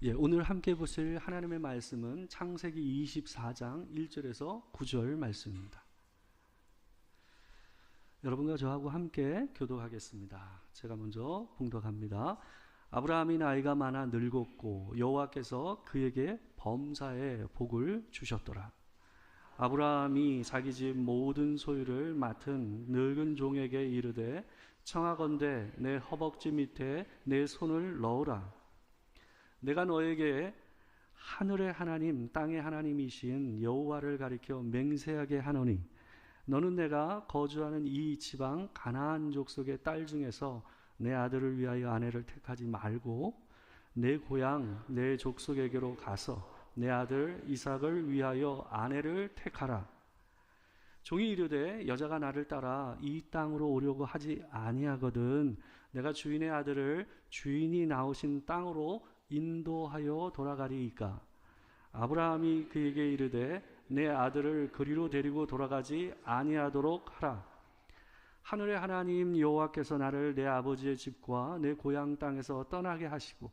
오늘 함께 보실 하나님의 말씀은 창세기 24장 1절에서 9절 말씀입니다. 여러분과 저하고 함께 교독하겠습니다. 제가 먼저 봉독합니다. 아브라함이 나이가 많아 늙었고 여호와께서 그에게 범사의 복을 주셨더라. 아브라함이 자기 집 모든 소유를 맡은 늙은 종에게 이르되 청하건대 내 허벅지 밑에 내 손을 넣으라. 내가 너에게 하늘의 하나님 땅의 하나님이신 여호와를 가리켜 맹세하게 하노니 너는 내가 거주하는 이 지방 가나안 족속의 딸 중에서 내 아들을 위하여 아내를 택하지 말고 내 고향 내 족속에게로 가서 내 아들 이삭을 위하여 아내를 택하라. 종이 이르되 여자가 나를 따라 이 땅으로 오려고 하지 아니하거든 내가 주인의 아들을 주인이 나오신 땅으로 인도하여 돌아가리이까. 아브라함이 그에게 이르되 내 아들을 그리로 데리고 돌아가지 아니하도록 하라. 하늘의 하나님 여호와께서 나를 내 아버지의 집과 내 고향 땅에서 떠나게 하시고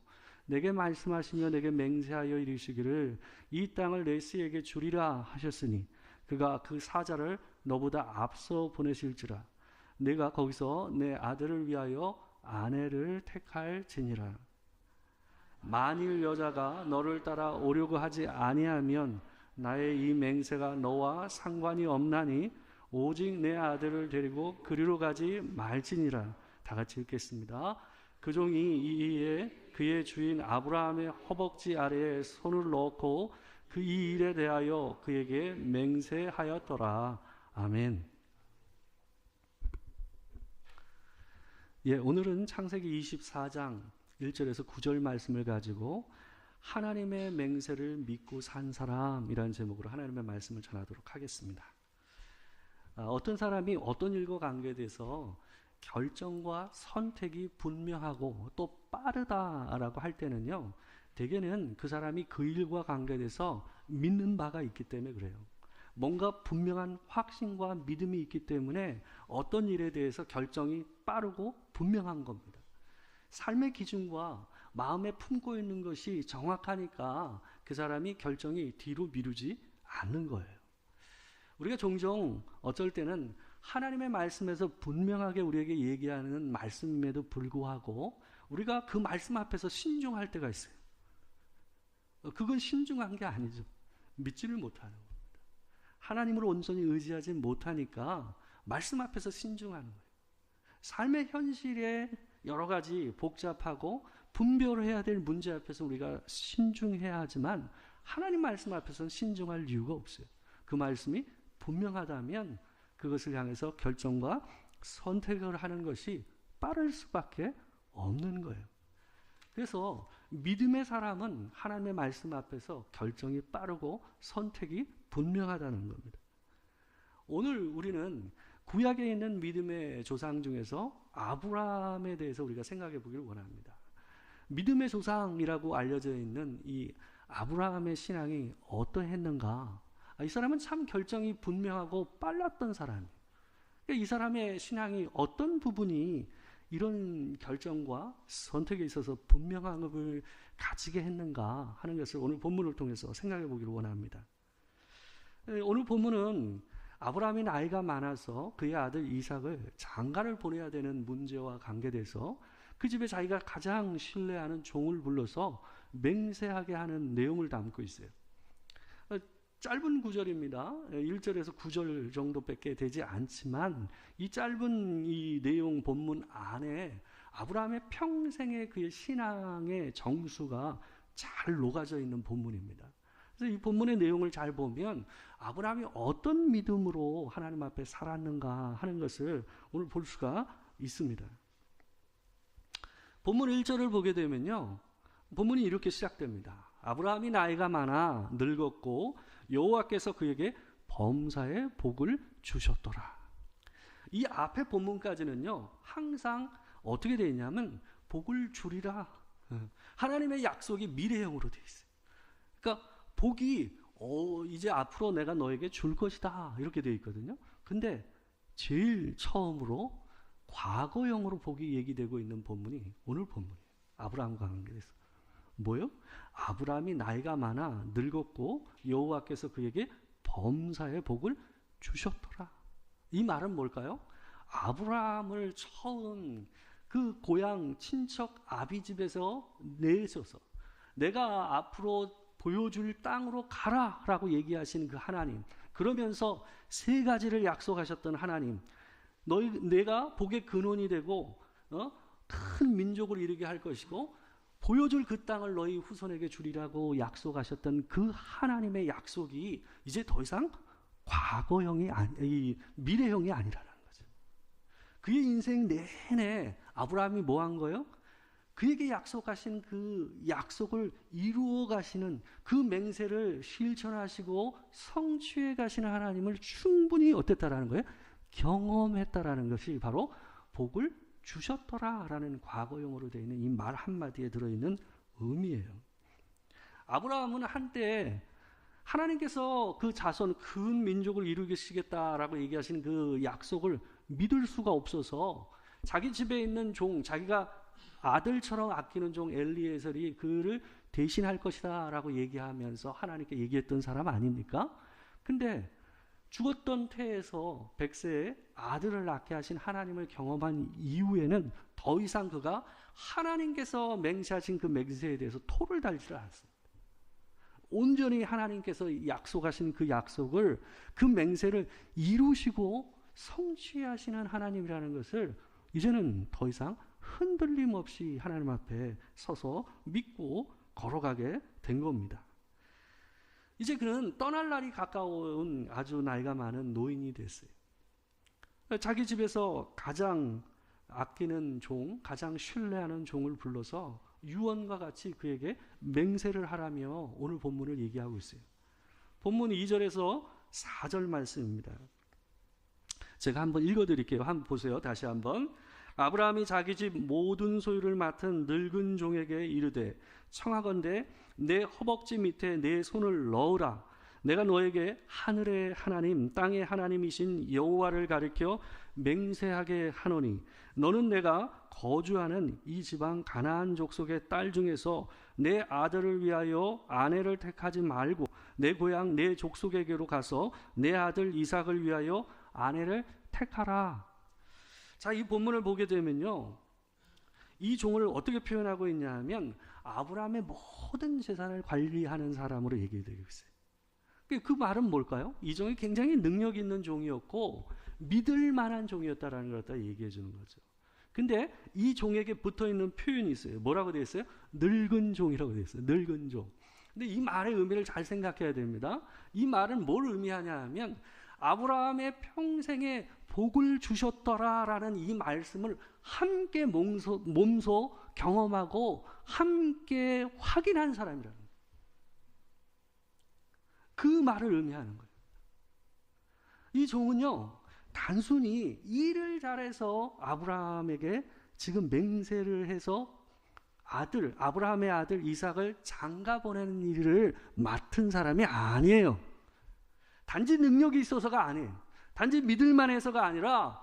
내게 말씀하시며 내게 맹세하여 이르시기를 이 땅을 내 씨에게 주리라 하셨으니 그가 그 사자를 너보다 앞서 보내실지라. 내가 거기서 내 아들을 위하여 아내를 택할지니라. 만일 여자가 너를 따라 오려고 하지 아니하면 나의 이 맹세가 너와 상관이 없나니 오직 내 아들을 데리고 그리로 가지 말지니라. 다 같이 읽겠습니다. 그 종이 이에 그의 주인 아브라함의 허벅지 아래에 손을 넣고 그 이 일에 대하여 그에게 맹세하였더라. 아멘. 오늘은 창세기 24장 1절에서 9절 말씀을 가지고 하나님의 맹세를 믿고 산 사람이라는 제목으로 하나님의 말씀을 전하도록 하겠습니다. 어떤 사람이 어떤 일과 관계돼서 결정과 선택이 분명하고 또 빠르다라고 할 때는요, 대개는 그 사람이 그 일과 관계돼서 믿는 바가 있기 때문에 그래요. 뭔가 분명한 확신과 믿음이 있기 때문에 어떤 일에 대해서 결정이 빠르고 분명한 겁니다. 삶의 기준과 마음에 품고 있는 것이 정확하니까 그 사람이 결정이 뒤로 미루지 않는 거예요. 우리가 종종 어쩔 때는 하나님의 말씀에서 분명하게 우리에게 얘기하는 말씀임에도 불구하고 우리가 그 말씀 앞에서 신중할 때가 있어요. 그건 신중한 게 아니죠. 믿지를 못하는 겁니다. 하나님을 온전히 의지하지 못하니까 말씀 앞에서 신중하는 거예요. 삶의 현실에 여러 가지 복잡하고 분별해야 될 문제 앞에서 우리가 신중해야 하지만 하나님 말씀 앞에서는 신중할 이유가 없어요. 그 말씀이 분명하다면 그것을 향해서 결정과 선택을 하는 것이 빠를 수밖에 없는 거예요. 그래서 믿음의 사람은 하나님의 말씀 앞에서 결정이 빠르고 선택이 분명하다는 겁니다. 오늘 우리는 구약에 있는 믿음의 조상 중에서 아브라함에 대해서 우리가 생각해 보기를 원합니다. 믿음의 조상이라고 알려져 있는 이 아브라함의 신앙이 어떠했는가? 이 사람은 참 결정이 분명하고 빨랐던 사람이에요. 이 사람의 신앙이 어떤 부분이 이런 결정과 선택에 있어서 분명함을 가지게 했는가 하는 것을 오늘 본문을 통해서 생각해 보기를 원합니다. 오늘 본문은 아브라함이 나이가 많아서 그의 아들 이삭을 장가를 보내야 되는 문제와 관계돼서 그 집에 자기가 가장 신뢰하는 종을 불러서 맹세하게 하는 내용을 담고 있어요. 짧은 구절입니다. 1절에서 9절 정도밖에 되지 않지만 이 짧은 이 내용 본문 안에 아브라함의 평생의 그의 신앙의 정수가 잘 녹아져 있는 본문입니다. 그래서 이 본문의 내용을 잘 보면 아브라함이 어떤 믿음으로 하나님 앞에 살았는가 하는 것을 오늘 볼 수가 있습니다. 본문 1절을 보게 되면요, 본문이 이렇게 시작됩니다. 아브라함이 나이가 많아 늙었고 여호와께서 그에게 범사의 복을 주셨더라. 이 앞에 본문까지는요, 항상 어떻게 되어 있냐면 복을 주리라. 하나님의 약속이 미래형으로 되어 있어요. 그러니까 복이 이제 앞으로 내가 너에게 줄 것이다 이렇게 되어 있거든요. 근데 제일 처음으로 과거형으로 복이 얘기되고 있는 본문이 오늘 본문이에요. 아브라함과 관계돼서. 뭐요? 아브라함이 나이가 많아 늙었고 여호와께서 그에게 범사의 복을 주셨더라. 이 말은 뭘까요? 아브라함을 처음 그 고향 친척 아비 집에서 내셔서 내가 앞으로 보여줄 땅으로 가라라고 얘기하신 그 하나님, 그러면서 세 가지를 약속하셨던 하나님, 내가 복의 근원이 되고 큰 민족을 이루게 할 것이고 보여줄 그 땅을 너희 후손에게 주리라고 약속하셨던 그 하나님의 약속이 이제 더 이상 과거형이 미래형이 아니라는 거죠. 그의 인생 내내 아브라함이 뭐 한 거예요? 그에게 약속하신 그 약속을 이루어 가시는, 그 맹세를 실천하시고 성취해 가시는 하나님을 충분히 어땠다라는 거예요? 경험했다라는 것이 바로 복을 주셨더라라는 과거형으로 되어 있는 이 말 한마디에 들어있는 의미예요. 아브라함은 한때 하나님께서 그 자손 큰 민족을 이루시겠다라고 얘기하시는 그 약속을 믿을 수가 없어서 자기 집에 있는 종, 자기가 아들처럼 아끼는 종 엘리에셀이 그를 대신할 것이다 라고 얘기하면서 하나님께 얘기했던 사람 아닙니까? 근데 죽었던 태에서 백세에 아들을 낳게 하신 하나님을 경험한 이후에는 더 이상 그가 하나님께서 맹세하신 그 맹세에 대해서 토를 달지를 않습니다. 온전히 하나님께서 약속하신 그 약속을, 그 맹세를 이루시고 성취하시는 하나님이라는 것을 이제는 더 이상 흔들림 없이 하나님 앞에 서서 믿고 걸어가게 된 겁니다. 이제 그는 떠날 날이 가까운 아주 나이가 많은 노인이 됐어요. 자기 집에서 가장 아끼는 종, 가장 신뢰하는 종을 불러서 유언과 같이 그에게 맹세를 하라며 오늘 본문을 얘기하고 있어요. 본문 2절에서 4절 말씀입니다. 제가 한번 읽어드릴게요. 한번 보세요. 다시 한번. 아브라함이 자기 집 모든 소유를 맡은 늙은 종에게 이르되 청하건대 내 허벅지 밑에 내 손을 넣으라. 내가 너에게 하늘의 하나님 땅의 하나님이신 여호와를 가리켜 맹세하게 하노니 너는 내가 거주하는 이 지방 가나안 족속의 딸 중에서 내 아들을 위하여 아내를 택하지 말고 내 고향 내 족속에게로 가서 내 아들 이삭을 위하여 아내를 택하라. 자, 이 본문을 보게 되면요, 이 종을 어떻게 표현하고 있냐 하면 아브라함의 모든 재산을 관리하는 사람으로 얘기되고 있어요. 그 말은 뭘까요? 이 종이 굉장히 능력 있는 종이었고 믿을 만한 종이었다라는 걸 갖다 얘기해 주는 거죠. 근데 이 종에게 붙어 있는 표현이 있어요. 뭐라고 되어 있어요? 늙은 종이라고 되어 있어요. 늙은 종. 근데 이 말의 의미를 잘 생각해야 됩니다. 이 말은 뭘 의미하냐 하면 아브라함의 평생에 복을 주셨더라라는 이 말씀을 함께 몸소 경험하고 함께 확인한 사람이라는 거예요. 그 말을 의미하는 거예요. 이 종은요, 단순히 일을 잘해서 아브라함에게 지금 맹세를 해서 아브라함의 아들 이삭을 장가 보내는 일을 맡은 사람이 아니에요. 단지 능력이 있어서가 아니에요. 단지 믿을만 해서가 아니라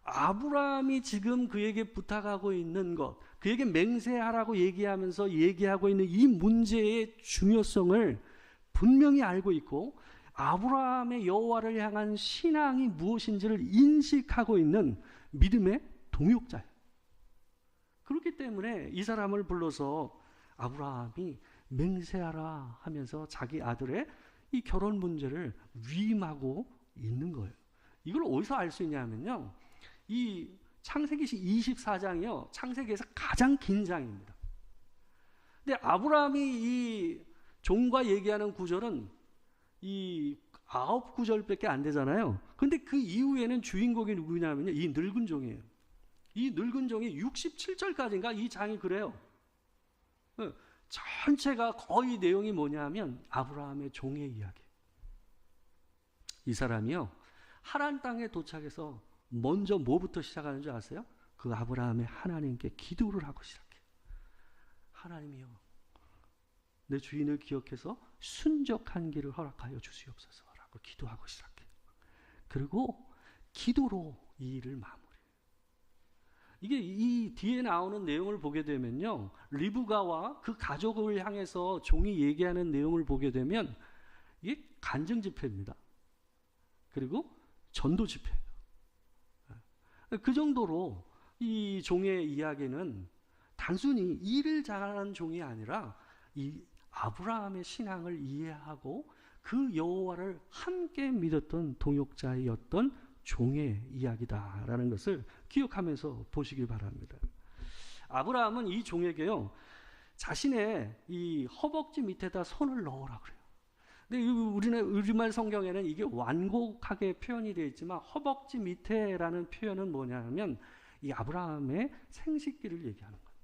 아브라함이 지금 그에게 부탁하고 있는 것, 그에게 맹세하라고 얘기하고 있는 이 문제의 중요성을 분명히 알고 있고 아브라함의 여호와를 향한 신앙이 무엇인지를 인식하고 있는 믿음의 동역자예요. 그렇기 때문에 이 사람을 불러서 아브라함이 맹세하라 하면서 자기 아들의 이 결혼 문제를 위임하고 있는 거예요. 이걸 어디서 알 수 있냐면요, 이 창세기 24장이요, 창세기에서 가장 긴 장입니다. 근데 아브라함이 이 종과 얘기하는 구절은 이 9구절밖에 안 되잖아요. 근데 그 이후에는 주인공이 누구냐면요, 이 늙은 종이에요. 이 늙은 종이 67절까지인가 이 장이 그래요. 전체가 거의 내용이 뭐냐면 아브라함의 종의 이야기. 이 사람이요, 하란 땅에 도착해서 먼저 뭐부터 시작하는 줄 아세요? 그 아브라함의 하나님께 기도를 하고 시작해요. 하나님이요, 내 주인을 기억해서 순적한 길을 허락하여 주시옵소서라고 기도하고 시작해요. 그리고 기도로 이 일을 마무리해요. 이게 이 뒤에 나오는 내용을 보게 되면요, 리브가와 그 가족을 향해서 종이 얘기하는 내용을 보게 되면 이게 간증 집회입니다. 그리고 전도 집회예요. 그 정도로 이 종의 이야기는 단순히 일을 잘하는 종이 아니라 이 아브라함의 신앙을 이해하고 그 여호와를 함께 믿었던 동역자였던 종의 이야기다라는 것을 기억하면서 보시기 바랍니다. 아브라함은 이 종에게요, 자신의 이 허벅지 밑에다 손을 넣으라 그래요. 근데 우리는 우리말 성경에는 이게 완곡하게 표현이 되어 있지만 허벅지 밑에라는 표현은 뭐냐면 이 아브라함의 생식기를 얘기하는 겁니다.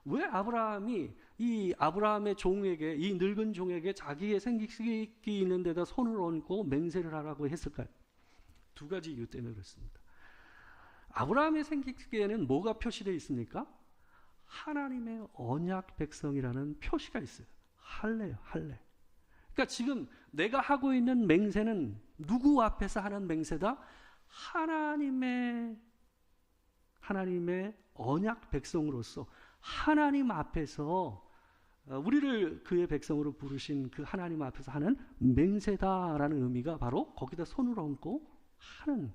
왜 아브라함이 이 아브라함의 종에게, 이 늙은 종에게 자기의 생식기 있는 데다 손을 얹고 맹세를 하라고 했을까요? 두 가지 이유 때문에 그렇습니다. 아브라함의 생식기에는 뭐가 표시되어 있습니까? 하나님의 언약 백성이라는 표시가 있어요. 할례요, 할례. 그러니까 지금 내가 하고 있는 맹세는 누구 앞에서 하는 맹세다? 하나님의 언약 백성으로서 하나님 앞에서 우리를 그의 백성으로 부르신 그 하나님 앞에서 하는 맹세다라는 의미가 바로 거기다 손을 얹고 하는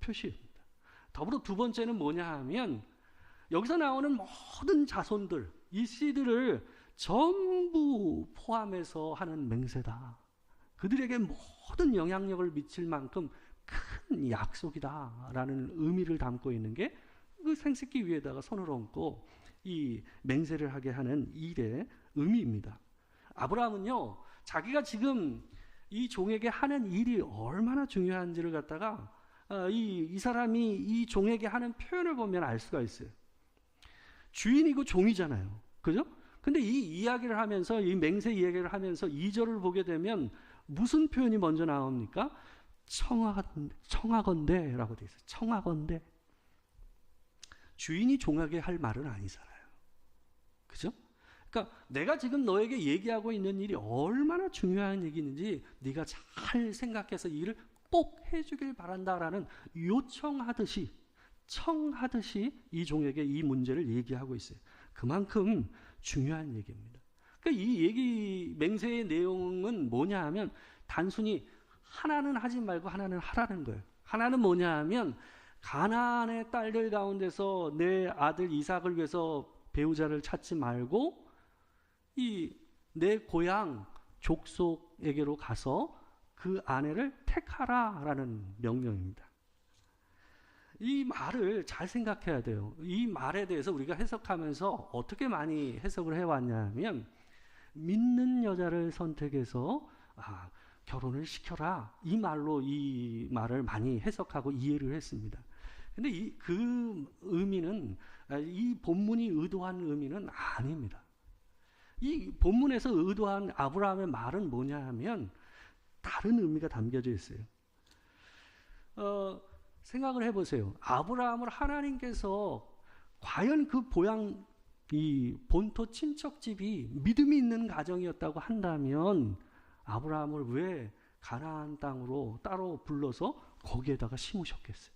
표시입니다. 더불어 두 번째는 뭐냐 하면 여기서 나오는 모든 자손들, 이 씨들을 전부 포함해서 하는 맹세다. 그들에게 모든 영향력을 미칠 만큼 큰 약속이다라는 의미를 담고 있는 게 그 생식기 위에다가 손을 얹고 이 맹세를 하게 하는 일의 의미입니다. 아브라함은요, 자기가 지금 이 종에게 하는 일이 얼마나 중요한지를 갖다가 이 사람이 이 종에게 하는 표현을 보면 알 수가 있어요. 주인이고 종이잖아요. 그죠? 근데 이 이야기를 하면서, 이 맹세 이야기를 하면서 2절을 보게 되면 무슨 표현이 먼저 나옵니까? 청하건대라고 되어 있어요. 청하건대. 주인이 종에게 할 말은 아니잖아요. 그죠? 그러니까 내가 지금 너에게 얘기하고 있는 일이 얼마나 중요한 얘기인지 네가 잘 생각해서 이 일을 꼭 해주길 바란다라는 요청하듯이, 청하듯이 이 종에게 이 문제를 얘기하고 있어요. 그만큼 중요한 얘기입니다. 그러니까 이 얘기, 맹세의 내용은 뭐냐 하면 단순히 하나는 하지 말고 하나는 하라는 거예요. 하나는 뭐냐 하면 가나안의 딸들 가운데서 내 아들 이삭을 위해서 배우자를 찾지 말고 이 내 고향 족속에게로 가서 그 아내를 택하라라는 명령입니다. 이 말을 잘 생각해야 돼요. 이 말에 대해서 우리가 해석하면서 어떻게 많이 해석을 해왔냐면 믿는 여자를 선택해서 결혼을 시켜라, 이 말로 이 말을 많이 해석하고 이해를 했습니다. 근데 그 의미는, 이 본문이 의도한 의미는 아닙니다. 이 본문에서 의도한 아브라함의 말은 뭐냐 하면 다른 의미가 담겨져 있어요. 생각을 해보세요. 아브라함을 하나님께서 과연 그 이 본토 친척집이 믿음이 있는 가정이었다고 한다면 아브라함을 왜 가나안 땅으로 따로 불러서 거기에다가 심으셨겠어요?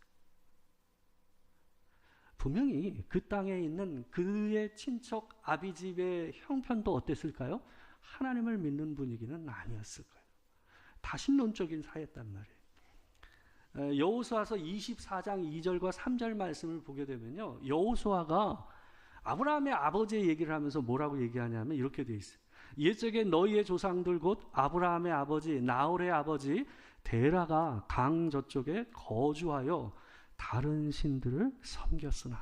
분명히 그 땅에 있는 그의 친척 아비집의 형편도 어땠을까요? 하나님을 믿는 분위기는 아니었을 거예요. 다신론적인 사회였단 말이에요. 여호수아서 24장 2절과 3절 말씀을 보게 되면요, 여호수아가 아브라함의 아버지의 얘기를 하면서 뭐라고 얘기하냐면 이렇게 돼 있어요. 옛적에 너희의 조상들 곧 아브라함의 아버지 나홀의 아버지 데라가 강 저쪽에 거주하여 다른 신들을 섬겼으나.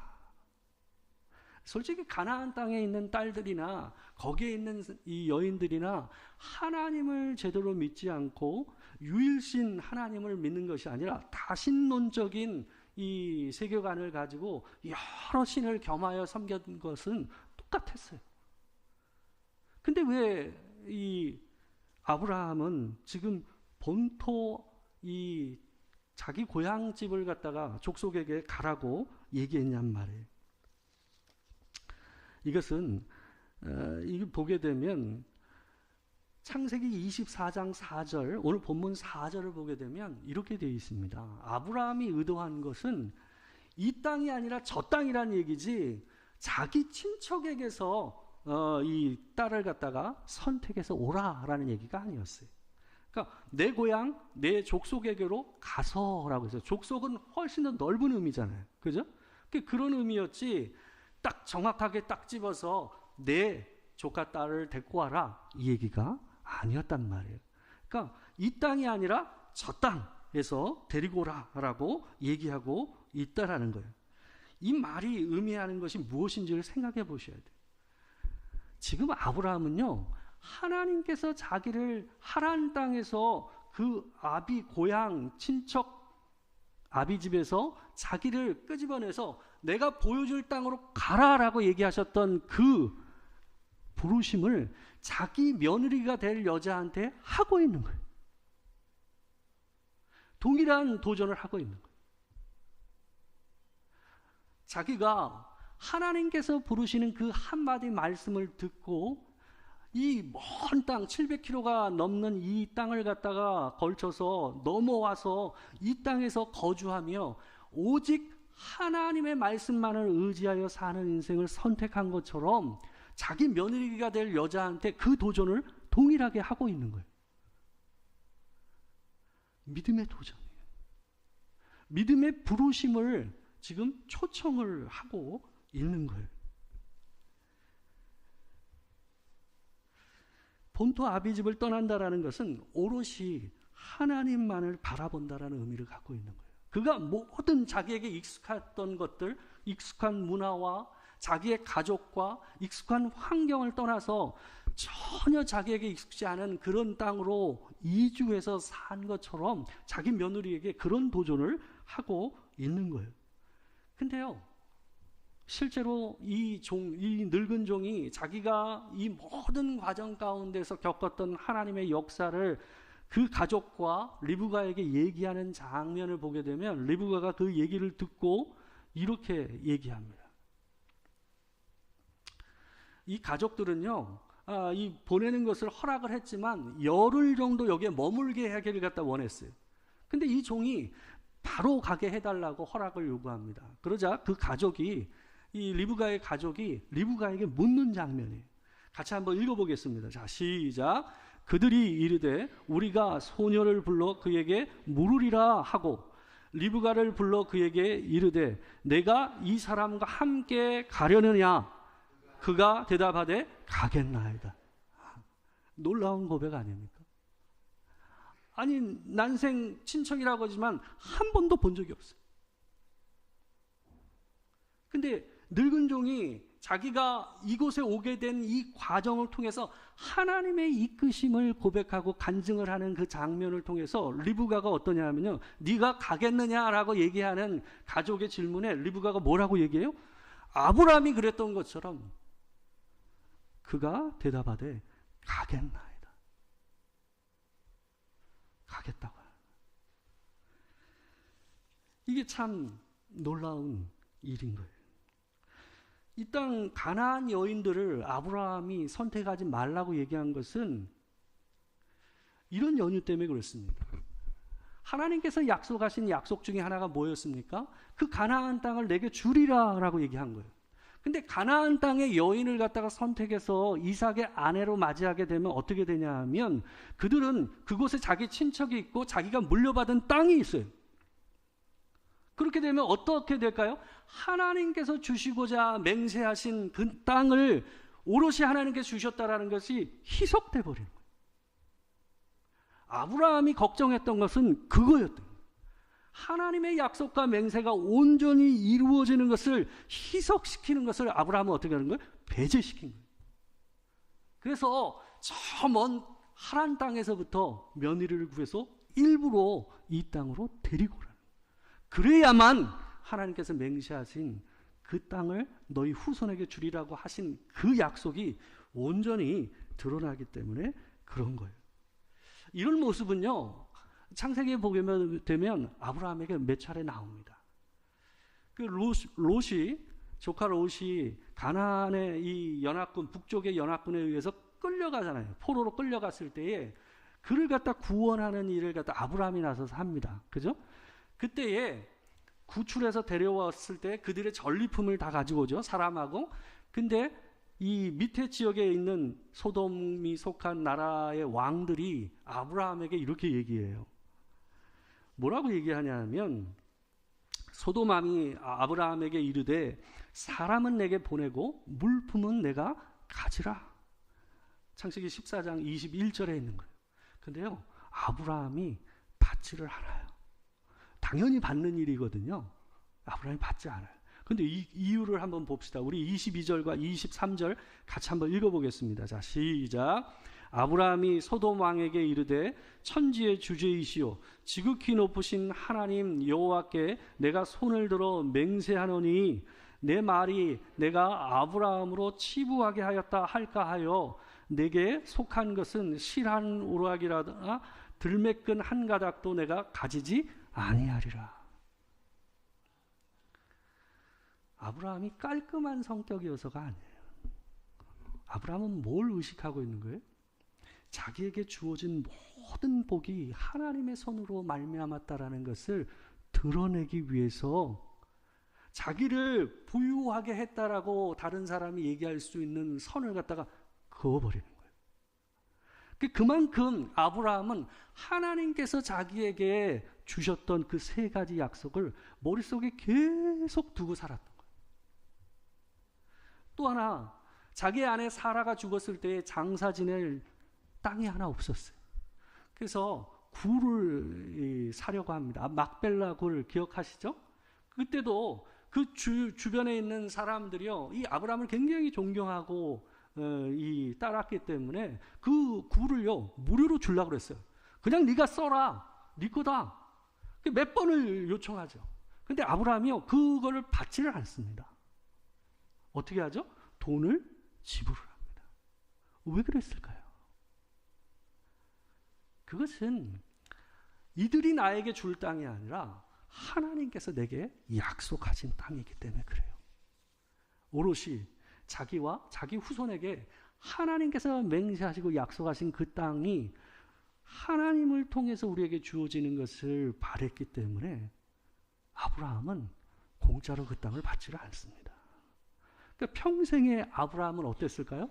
솔직히 가나안 땅에 있는 딸들이나 거기에 있는 이 여인들이나 하나님을 제대로 믿지 않고 유일신 하나님을 믿는 것이 아니라 다신론적인 이 세계관을 가지고 여러 신을 겸하여 섬긴 것은 똑같았어요. 근데 왜 이 아브라함은 지금 본토 이 자기 고향집을 갖다가 족속에게 가라고 얘기했냔 말이에요. 이것은 이거 보게 되면 창세기 24장 4절, 오늘 본문 4절을 보게 되면 이렇게 되어 있습니다. 아브라함이 의도한 것은 이 땅이 아니라 저 땅이란 얘기지 자기 친척에게서 이 딸을 갖다가 선택해서 오라라는 얘기가 아니었어요. 그러니까 내 고향, 내 족속에게로 가서라고 해서 족속은 훨씬 더 넓은 의미잖아요. 그죠? 그런 의미였지 딱 정확하게 딱 집어서 내 조카 딸을 데리고 와라 이 얘기가 아니었단 말이에요. 그러니까 이 땅이 아니라 저 땅에서 데리고 오라라고 얘기하고 있다라는 거예요. 이 말이 의미하는 것이 무엇인지를 생각해 보셔야 돼요. 지금 아브라함은요, 하나님께서 자기를 하란 땅에서 그 아비 고향 친척 아비 집에서 자기를 끄집어내서 내가 보여줄 땅으로 가라라고 얘기하셨던 그 부르심을 자기 며느리가 될 여자한테 하고 있는 거예요. 동일한 도전을 하고 있는 거예요. 자기가 하나님께서 부르시는 그 한마디 말씀을 듣고 이 먼 땅 700km가 넘는 이 땅을 갖다가 걸쳐서 넘어와서 이 땅에서 거주하며 오직 하나님의 말씀만을 의지하여 사는 인생을 선택한 것처럼 자기 며느리가 될 여자한테 그 도전을 동일하게 하고 있는 거예요. 믿음의 도전이에요. 믿음의 부르심을 지금 초청을 하고 있는 거예요. 본토 아비집을 떠난다라는 것은 오롯이 하나님만을 바라본다라는 의미를 갖고 있는 거예요. 그가 모든 자기에게 익숙했던 것들, 익숙한 문화와 자기의 가족과 익숙한 환경을 떠나서 전혀 자기에게 익숙지 않은 그런 땅으로 이주해서 산 것처럼 자기 며느리에게 그런 도전을 하고 있는 거예요. 근데요, 실제로 이 늙은 종이 자기가 이 모든 과정 가운데서 겪었던 하나님의 역사를 그 가족과 리브가에게 얘기하는 장면을 보게 되면 리브가가 그 얘기를 듣고 이렇게 얘기합니다. 이 가족들은요, 이 보내는 것을 허락을 했지만 열흘 정도 여기에 머물게 하기를 갖다 원했어요. 근데 이 종이 바로 가게 해달라고 허락을 요구합니다. 그러자 그 가족이, 이 리브가의 가족이 리브가에게 묻는 장면이에요. 같이 한번 읽어보겠습니다. 자, 시작. 그들이 이르되 우리가 소녀를 불러 그에게 물으리라 하고 리브가를 불러 그에게 이르되 내가 이 사람과 함께 가려느냐? 그가 대답하되 가겠나이다. 놀라운 고백 아닙니까? 아니, 난생 친척이라고 하지만 한 번도 본 적이 없어요. 근데 늙은 종이 자기가 이곳에 오게 된 이 과정을 통해서 하나님의 이끄심을 고백하고 간증을 하는 그 장면을 통해서 리브가가 어떠냐 하면요, 네가 가겠느냐라고 얘기하는 가족의 질문에 리브가가 뭐라고 얘기해요? 아브라함이 그랬던 것처럼 그가 대답하되 가겠나이다. 가겠다고. 이게 참 놀라운 일인 거예요. 이 땅 가나안 여인들을 아브라함이 선택하지 말라고 얘기한 것은 이런 연유 때문에 그렇습니다. 하나님께서 약속하신 약속 중에 하나가 뭐였습니까? 그 가나안 땅을 내게 주리라라고 얘기한 거예요. 근데 가나안 땅의 여인을 갖다가 선택해서 이삭의 아내로 맞이하게 되면 어떻게 되냐 하면 그들은 그곳에 자기 친척이 있고 자기가 물려받은 땅이 있어요. 그렇게 되면 어떻게 될까요? 하나님께서 주시고자 맹세하신 그 땅을 오롯이 하나님께서 주셨다라는 것이 희석돼 버리는 거예요. 아브라함이 걱정했던 것은 그거였던 거예요. 하나님의 약속과 맹세가 온전히 이루어지는 것을 희석시키는 것을 아브라함은 어떻게 하는 거예요? 배제시킨 거예요. 그래서 저 먼 하란 땅에서부터 며느리를 구해서 일부러 이 땅으로 데리고 오라는 거예요. 그래야만 하나님께서 맹세하신 그 땅을 너희 후손에게 주리라고 하신 그 약속이 온전히 드러나기 때문에 그런 거예요. 이런 모습은요, 창세기에 보게 되면 아브라함에게 몇 차례 나옵니다. 그 롯이, 조카 롯이 가나안의 이 연합군, 북쪽의 연합군에 의해서 끌려가잖아요. 포로로 끌려갔을 때에 그를 갖다 구원하는 일을 갖다 아브라함이 나서서 합니다. 그죠? 그때에 구출해서 데려왔을 때 그들의 전리품을 다 가지고 오죠. 사람하고. 근데 이 밑에 지역에 있는 소돔이 속한 나라의 왕들이 아브라함에게 이렇게 얘기해요. 뭐라고 얘기하냐면 소돔 왕이 아브라함에게 이르되 사람은 내게 보내고 물품은 내가 가지라. 창세기 14장 21절에 있는 거예요. 근데요, 아브라함이 받지를 않아요. 당연히 받는 일이거든요. 아브라함이 받지 않아요. 근데 이 이유를 한번 봅시다. 우리 22절과 23절 같이 한번 읽어보겠습니다. 자, 시작. 아브라함이 소돔 왕에게 이르되 천지의 주제이시오 지극히 높으신 하나님 여호와께 내가 손을 들어 맹세하노니 내 말이 내가 아브라함으로 치부하게 하였다 할까 하여 내게 속한 것은 실한 오락이라나 들매끈 한 가닥도 내가 가지지 아니하리라. 아브라함이 깔끔한 성격이어서가 아니에요. 아브라함은 뭘 의식하고 있는 거예요? 자기에게 주어진 모든 복이 하나님의 손으로 말미암았다라는 것을 드러내기 위해서 자기를 부유하게 했다라고 다른 사람이 얘기할 수 있는 선을 갖다가 그어버리는 거예요. 그만큼 아브라함은 하나님께서 자기에게 주셨던 그 세 가지 약속을 머릿속에 계속 두고 살았던 거예요. 또 하나, 자기 아내 사라가 죽었을 때 장사 지낼 땅이 하나 없었어요. 그래서 굴을 사려고 합니다. 막벨라 굴 기억하시죠? 그때도 그 주변에 있는 사람들이요, 이 아브라함을 굉장히 존경하고 따랐기 때문에 그 굴을요 무료로 주려고 그랬어요. 그냥 네가 써라, 네 거다. 몇 번을 요청하죠. 근데 아브라함이요 그거를 받지를 않습니다. 어떻게 하죠? 돈을 지불을 합니다. 왜 그랬을까요? 그것은 이들이 나에게 줄 땅이 아니라 하나님께서 내게 약속하신 땅이기 때문에 그래요. 오롯이 자기와 자기 후손에게 하나님께서 맹세하시고 약속하신 그 땅이 하나님을 통해서 우리에게 주어지는 것을 바랬기 때문에 아브라함은 공짜로 그 땅을 받지를 않습니다. 그러니까 평생에 아브라함은 어땠을까요?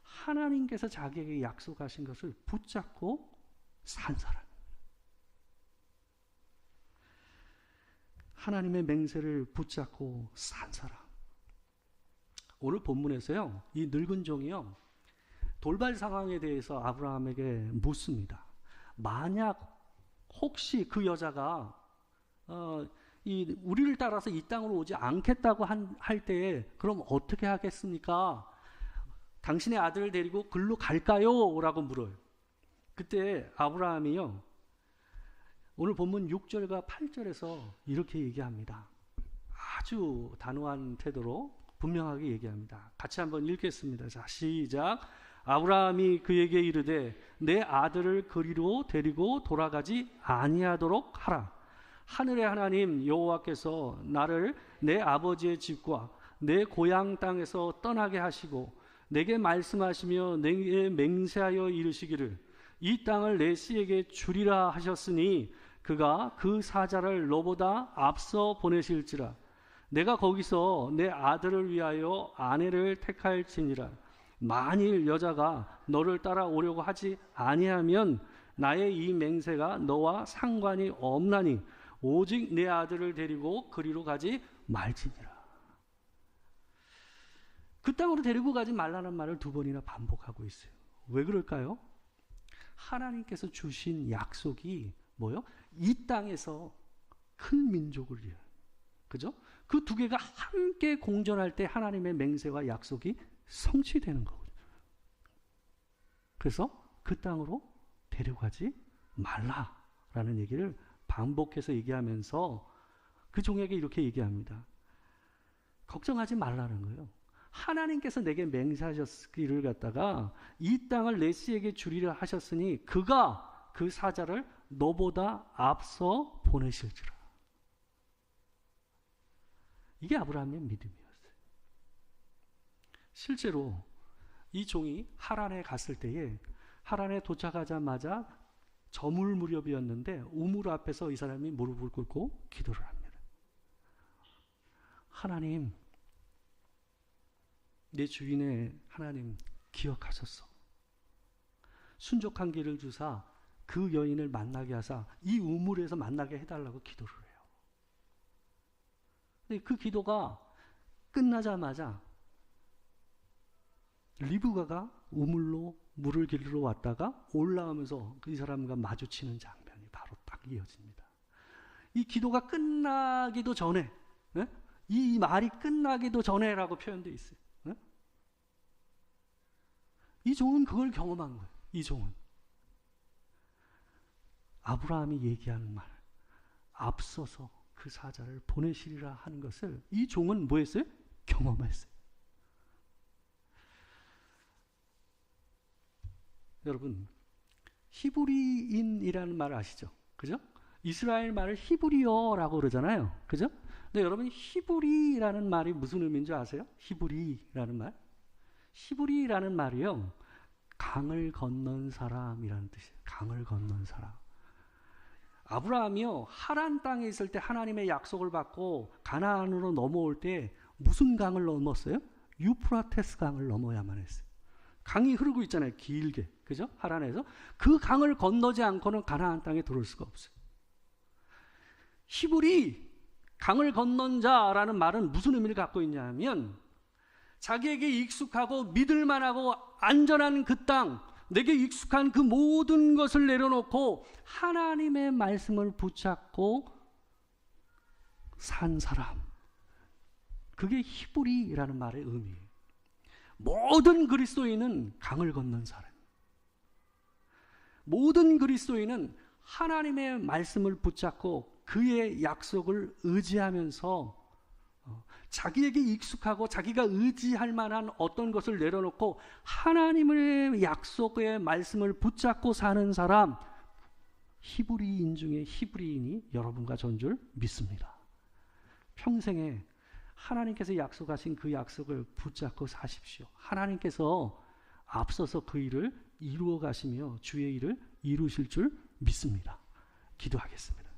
하나님께서 자기에게 약속하신 것을 붙잡고 산 사람. 하나님의 맹세를 붙잡고 산 사람. 오늘 본문에서요, 이 늙은 종이요, 돌발 상황에 대해서 아브라함에게 묻습니다. 만약 혹시 그 여자가 우리를 따라서 이 땅으로 오지 않겠다고 할 때에 그럼 어떻게 하겠습니까? 당신의 아들을 데리고 글로 갈까요? 라고 물어요. 그때 아브라함이요, 오늘 본문 6절과 8절에서 이렇게 얘기합니다. 아주 단호한 태도로 분명하게 얘기합니다. 같이 한번 읽겠습니다. 자, 시작. 아브라함이 그에게 이르되 내 아들을 그리로 데리고 돌아가지 아니하도록 하라. 하늘의 하나님 여호와께서 나를 내 아버지의 집과 내 고향 땅에서 떠나게 하시고 내게 말씀하시며 내게 맹세하여 이르시기를 이 땅을 내 씨에게 주리라 하셨으니 그가 그 사자를 너보다 앞서 보내실지라. 내가 거기서 내 아들을 위하여 아내를 택할지니라. 만일 여자가 너를 따라오려고 하지 아니하면 나의 이 맹세가 너와 상관이 없나니 오직 내 아들을 데리고 그리로 가지 말지니라. 그 땅으로 데리고 가지 말라는 말을 2번이나 반복하고 있어요. 왜 그럴까요? 하나님께서 주신 약속이 뭐요? 이 땅에서 큰 민족을 위해. 그죠? 그 두 개가 함께 공존할 때 하나님의 맹세와 약속이 성취되는 거거든요. 그래서 그 땅으로 데려가지 말라라는 얘기를 반복해서 얘기하면서 그 종에게 이렇게 얘기합니다. 걱정하지 말라는 거예요. 하나님께서 내게 맹세하셨기를 갖다가 이 땅을 내 씨에게 주리라 하셨으니 그가 그 사자를 너보다 앞서 보내실지라. 이게 아브라함의 믿음이었어요. 실제로 이 종이 하란에 갔을 때에 하란에 도착하자마자 저물 무렵이었는데 우물 앞에서 이 사람이 무릎을 꿇고 기도를 합니다. 하나님, 내 주인의 하나님 기억하셨어. 순족한 길을 주사 그 여인을 만나게 하사 이 우물에서 만나게 해달라고 기도를 해요. 근데 그 기도가 끝나자마자 리브가가 우물로 물을 길러 왔다가 올라오면서 이 사람과 마주치는 장면이 바로 딱 이어집니다. 이 기도가 끝나기도 전에, 이 말이 끝나기도 전에라고 표현되어 있어요. 이 종은 그걸 경험한 거예요. 이 종은 아브라함이 얘기하는 말, 앞서서 그 사자를 보내시리라 하는 것을 이 종은 뭐 했어요? 경험했어요. 여러분, 히브리인이라는 말 아시죠? 그죠? 이스라엘 말을 히브리어라고 그러잖아요. 그죠? 근데 여러분, 히브리라는 말이 무슨 의미인 줄 아세요? 히브리라는 말? 히브리라는 말이요, 강을 건넌 사람이라는 뜻이에요. 강을 건넌 사람. 아브라함이요, 하란 땅에 있을 때 하나님의 약속을 받고 가나안으로 넘어올 때 무슨 강을 넘었어요? 유프라테스 강을 넘어야만 했어요. 강이 흐르고 있잖아요, 길게. 그죠? 하란에서. 그 강을 건너지 않고는 가나안 땅에 들어올 수가 없어요. 히브리, 강을 건넌 자라는 말은 무슨 의미를 갖고 있냐면, 자기에게 익숙하고 믿을만하고 안전한 그 땅, 내게 익숙한 그 모든 것을 내려놓고 하나님의 말씀을 붙잡고 산 사람, 그게 히브리라는 말의 의미예요. 모든 그리스도인은 강을 건넌 사람. 모든 그리스도인은 하나님의 말씀을 붙잡고 그의 약속을 의지하면서 자기에게 익숙하고 자기가 의지할 만한 어떤 것을 내려놓고 하나님의 약속의 말씀을 붙잡고 사는 사람, 히브리인 중에 히브리인이 여러분과 전 줄 믿습니다. 평생에 하나님께서 약속하신 그 약속을 붙잡고 사십시오. 하나님께서 앞서서 그 일을 이루어 가시며 주의 일을 이루실 줄 믿습니다. 기도하겠습니다.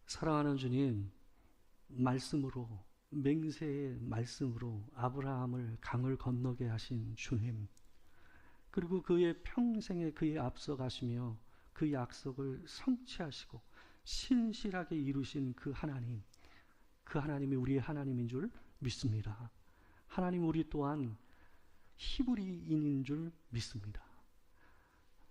사랑하는 주님, 말씀으로, 맹세의 말씀으로 아브라함을 강을 건너게 하신 주님, 그리고 그의 평생에 그에 앞서 가시며 그 약속을 성취하시고 신실하게 이루신 그 하나님, 그 하나님이 우리의 하나님인 줄 믿습니다. 하나님, 우리 또한 히브리인인 줄 믿습니다.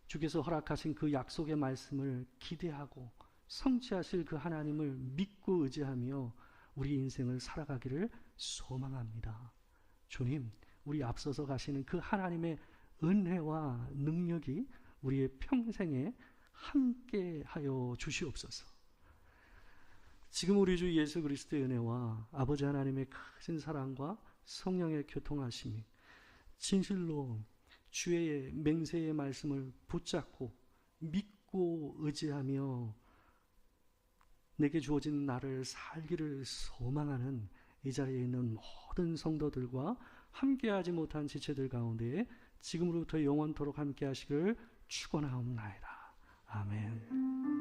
주께서 허락하신 그 약속의 말씀을 기대하고 성취하실 그 하나님을 믿고 의지하며 우리 인생을 살아가기를 소망합니다. 주님, 우리 앞서서 가시는 그 하나님의 은혜와 능력이 우리의 평생에 함께하여 주시옵소서. 지금 우리 주 예수 그리스도의 은혜와 아버지 하나님의 크신 사랑과 성령의 교통하심이 진실로 주의 맹세의 말씀을 붙잡고 믿고 의지하며 내게 주어진 나를 살기를 소망하는 이 자리에 있는 모든 성도들과 함께하지 못한 지체들 가운데 지금으로부터 영원토록 함께 하시기를 축원하옵나이다. 아멘.